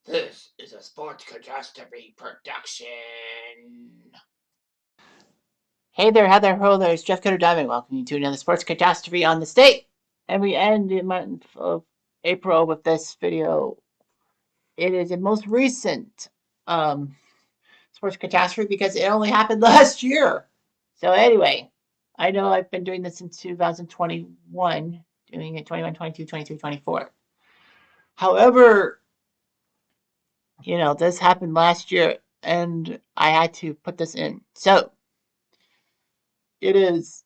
This is a Sports Catastrophe production. Hey there, Heather, ho there, it's Jeff Cutter Diving. Welcome you to another Sports Catastrophe on the State. And we end the month of April with this video. It is the most recent Sports Catastrophe because it only happened last year. So anyway, I know I've been doing this since 2021, doing it 21, 22, 23, 24. However, this happened last year and I had to put this in. So it is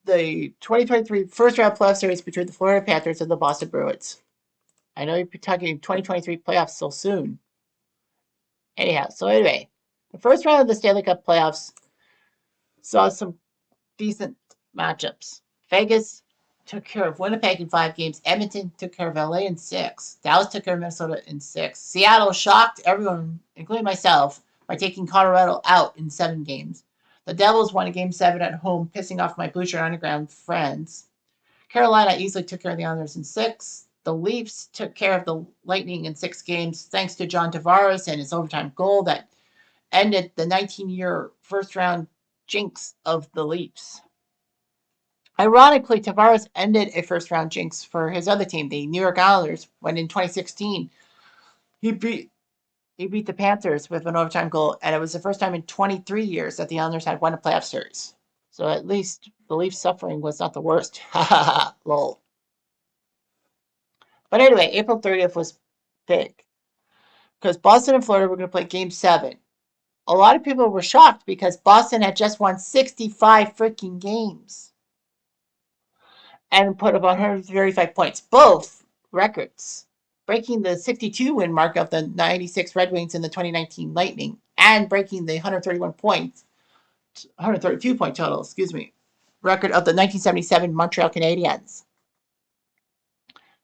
the 2023 first round playoff series between the Florida Panthers and the Boston Bruins. I know you're talking 2023 playoffs so soon. Anyhow, so anyway, the first round of the Stanley Cup playoffs saw some decent matchups. Vegas took care of Winnipeg in 5 games. Edmonton took care of LA in 6. Dallas took care of Minnesota in 6. Seattle shocked everyone, including myself, by taking Colorado out in 7 games. The Devils won a game 7 at home, pissing off my Boucher Underground friends. Carolina easily took care of the Islanders in 6. The Leafs took care of the Lightning in 6 games, thanks to John Tavares and his overtime goal that ended the 19-year first-round jinx of the Leafs. Ironically, Tavares ended a first-round jinx for his other team, the New York Islanders, when in 2016 he beat the Panthers with an overtime goal, and it was the first time in 23 years that the Islanders had won a playoff series. So at least the Leafs' suffering was not the worst. Ha ha ha, lol. But anyway, April 30th was big because Boston and Florida were going to play game 7. A lot of people were shocked because Boston had just won 65 freaking games and put up 135 points, both records, breaking the 62 win mark of the 96 Red Wings and the 2019 Lightning and breaking the 132 point total, record of the 1977 Montreal Canadiens.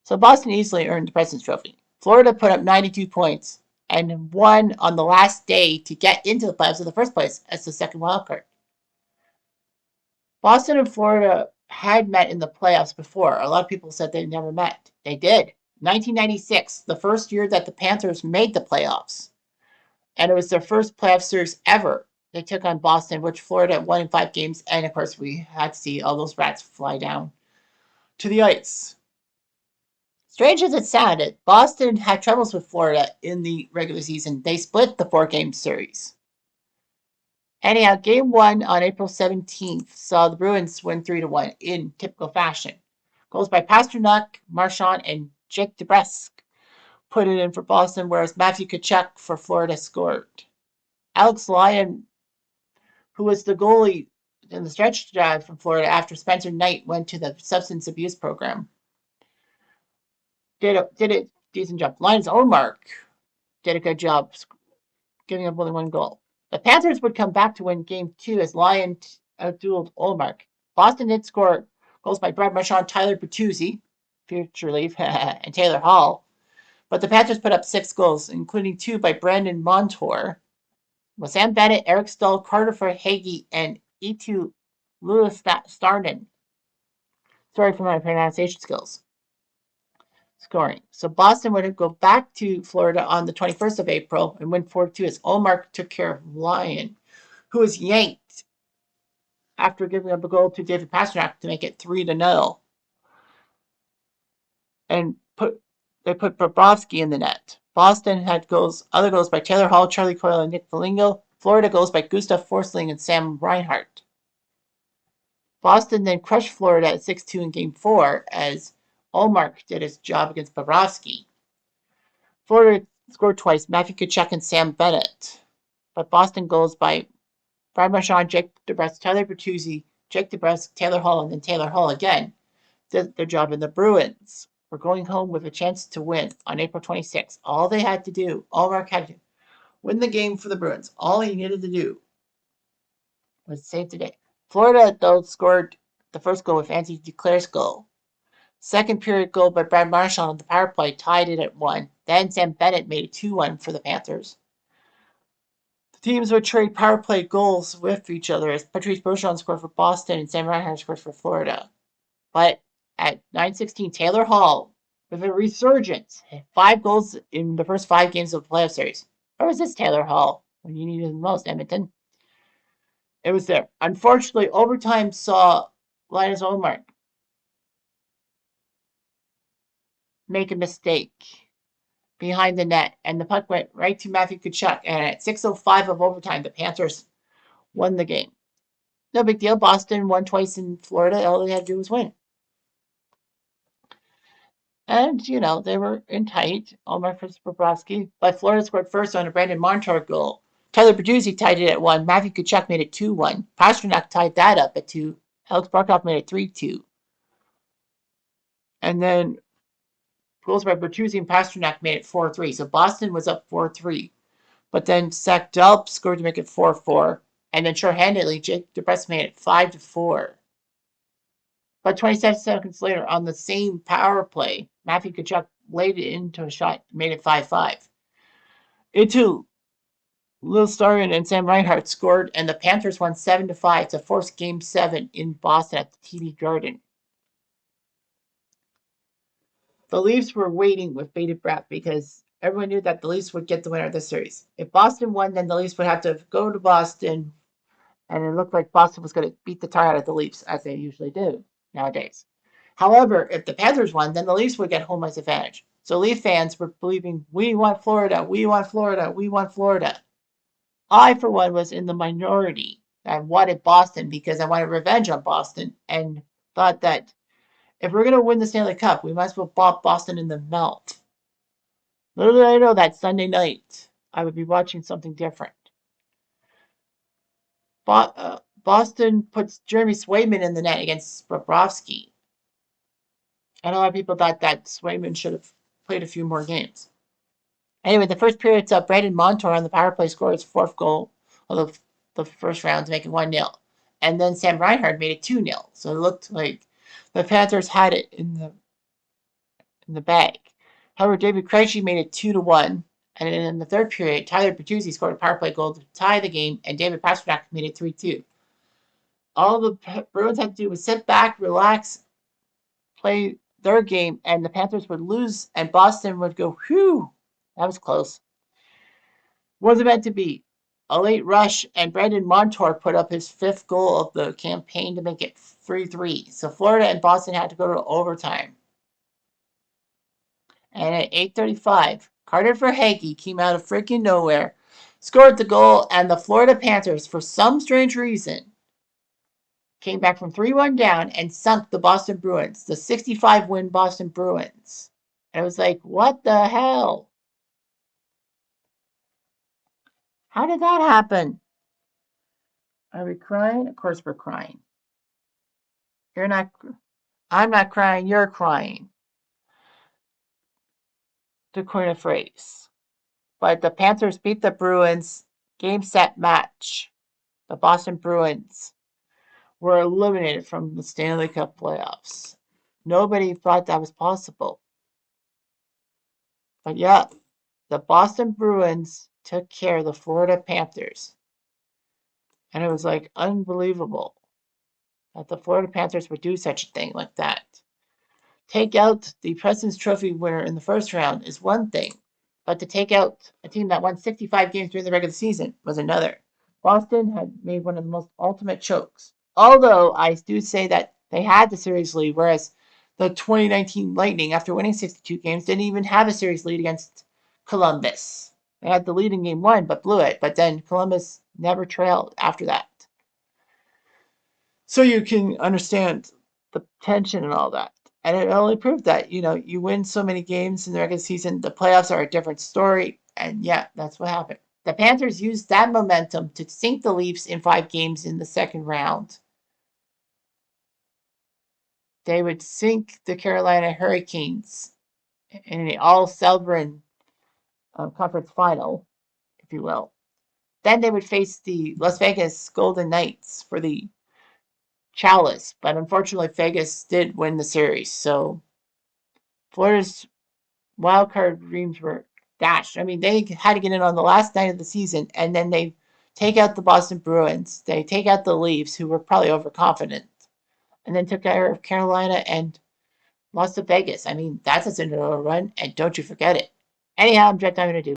So Boston easily earned the President's Trophy. Florida put up 92 points and won on the last day to get into the playoffs in the first place as the second wild card. Boston and Florida had met in the playoffs before. A lot of people said they never met. They did. 1996, the first year that the Panthers made the playoffs. And it was their first playoff series ever. They took on Boston, which Florida won in 5 games. And of course, we had to see all those rats fly down to the ice. Strange as it sounded, Boston had troubles with Florida in the regular season. They split the 4 game series. Anyhow, game 1 on April 17th saw the Bruins win 3-1 in typical fashion. Goals by Pastrnak, Marchand, and Jake DeBrusk put it in for Boston, whereas Matthew Tkachuk for Florida scored. Alex Lyon, who was the goalie in the stretch drive from Florida after Spencer Knight went to the substance abuse program, did a decent job. Lyon's own mark did a good job giving up only 1 goal. The Panthers would come back to win game 2 as Lyon outdueled Olmark. Boston did score goals by Brad Marchand, Tyler Bertuzzi, future Leaf, and Taylor Hall. But the Panthers put up 6 goals, including 2 by Brandon Montour, with Sam Bennett, Eric Stahl, Carter Verhaeghe, and Eetu Luostarinen. Sorry for my pronunciation skills. Scoring. So Boston would go back to Florida on the 21st of April and win 4-2 as Olmark took care of Lyon, who was yanked after giving up a goal to David Pastrnak to make it 3-0. And they put Bobrovsky in the net. Boston had other goals by Taylor Hall, Charlie Coyle, and Nick Foligno. Florida goals by Gustav Forsling and Sam Reinhart. Boston then crushed Florida at 6-2 in game 4 as Olmark did his job against Bobrovsky. Florida scored twice, Matthew Tkachuk and Sam Bennett. But Boston goals by Brad Marchand, Jake DeBrusk, Tyler Bertuzzi, Jake DeBrusk, Taylor Hall, and then Taylor Hall again did their job. In the Bruins were going home with a chance to win on April 26th. All they had to do, Allmark had to win the game for the Bruins. All he needed to do was save the day. Florida, though, scored the first goal with Anthony Duclair's goal. Second period goal by Brad Marchand on the power play tied it at 1. Then Sam Bennett made it 2-1 for the Panthers. The teams would trade power play goals with each other as Patrice Bergeron scored for Boston and Sam Reinhart scored for Florida. But at 9:16, Taylor Hall with a resurgence. 5 goals in the first 5 games of the playoff series. Where was this Taylor Hall when you needed it the most, Edmonton? It was there. Unfortunately, overtime saw Linus Ullmark make a mistake behind the net, and the puck went right to Matthew Tkachuk. And at 6:05 of overtime, the Panthers won the game. No big deal. Boston won twice in Florida. All they had to do was win. And, they were in tight. Omar Bobrovsky. But Florida scored first on a Brandon Montour goal. Tyler Bertuzzi tied it at 1. Matthew Tkachuk made it 2-1. Pastrnak tied that up at 2. Alex Barkov made it 3-2. And then goals by Bertuzzi and Pastrnak made it 4-3. So Boston was up 4-3. But then Zach Delp scored to make it 4-4. And then shorthandedly, Jake DeBrusk made it 5-4. But 27 seconds later, on the same power play, Matthew Tkachuk laid it into a shot, made it 5-5. Into Lil Starion and Sam Reinhart scored, and the Panthers won 7-5 to force Game 7 in Boston at the TD Garden. The Leafs were waiting with bated breath because everyone knew that the Leafs would get the winner of the series. If Boston won, then the Leafs would have to go to Boston, and it looked like Boston was going to beat the tar out of the Leafs, as they usually do nowadays. However, if the Panthers won, then the Leafs would get home ice advantage. So Leaf fans were believing, we want Florida, we want Florida, we want Florida. I, for one, was in the minority. I wanted Boston because I wanted revenge on Boston and thought that if we're going to win the Stanley Cup, we might as well bop Boston in the mouth. Little did I know that Sunday night I would be watching something different. Boston puts Jeremy Swayman in the net against Bobrovsky. And a lot of people thought that Swayman should have played a few more games. Anyway, the first period's up. Brandon Montour on the power play scored his 4th goal of the first round to make it 1-0. And then Sam Reinhart made it 2-0. So it looked like the Panthers had it in the bag. However, David Krejci made it 2-1. And in the third period, Tyler Bertuzzi scored a power play goal to tie the game, and David Pastrnak made it 3-2. All the Bruins had to do was sit back, relax, play their game, and the Panthers would lose, and Boston would go, whew, that was close. Wasn't meant to be. A late rush, and Brandon Montour put up his 5th goal of the campaign to make it 3-3. So Florida and Boston had to go to overtime. And at 8:35, Carter Verhaeghe came out of freaking nowhere, scored the goal, and the Florida Panthers, for some strange reason, came back from 3-1 down and sunk the Boston Bruins, the 65-win Boston Bruins. And it was like, what the hell? How did that happen? Are we crying? Of course we're crying. You're not. I'm not crying. You're crying. To coin a phrase. But the Panthers beat the Bruins. Game, set, match. The Boston Bruins were eliminated from the Stanley Cup playoffs. Nobody thought that was possible. But yeah, the Boston Bruins took care of the Florida Panthers. And it was like unbelievable that the Florida Panthers would do such a thing like that. Take out the President's Trophy winner in the first round is one thing, but to take out a team that won 65 games during the regular season was another. Boston had made one of the most ultimate chokes. Although I do say that they had the series lead, whereas the 2019 Lightning, after winning 62 games, didn't even have a series lead against Columbus. They had the lead in game 1, but blew it. But then Columbus never trailed after that. So you can understand the tension and all that. And it only proved that, you win so many games in the regular season, the playoffs are a different story. And yeah, that's what happened. The Panthers used that momentum to sink the Leafs in 5 games in the second round. They would sink the Carolina Hurricanes in an all-Selbrun conference final, if you will. Then they would face the Las Vegas Golden Knights for the Chalice, but unfortunately Vegas did win the series, so Florida's wildcard dreams were dashed. I mean, they had to get in on the last night of the season, and then they take out the Boston Bruins. They take out the Leafs, who were probably overconfident, and then took care of Carolina and Lost to Vegas. I mean, that's a Cinderella run, and don't you forget it. Anyhow, I'm going to do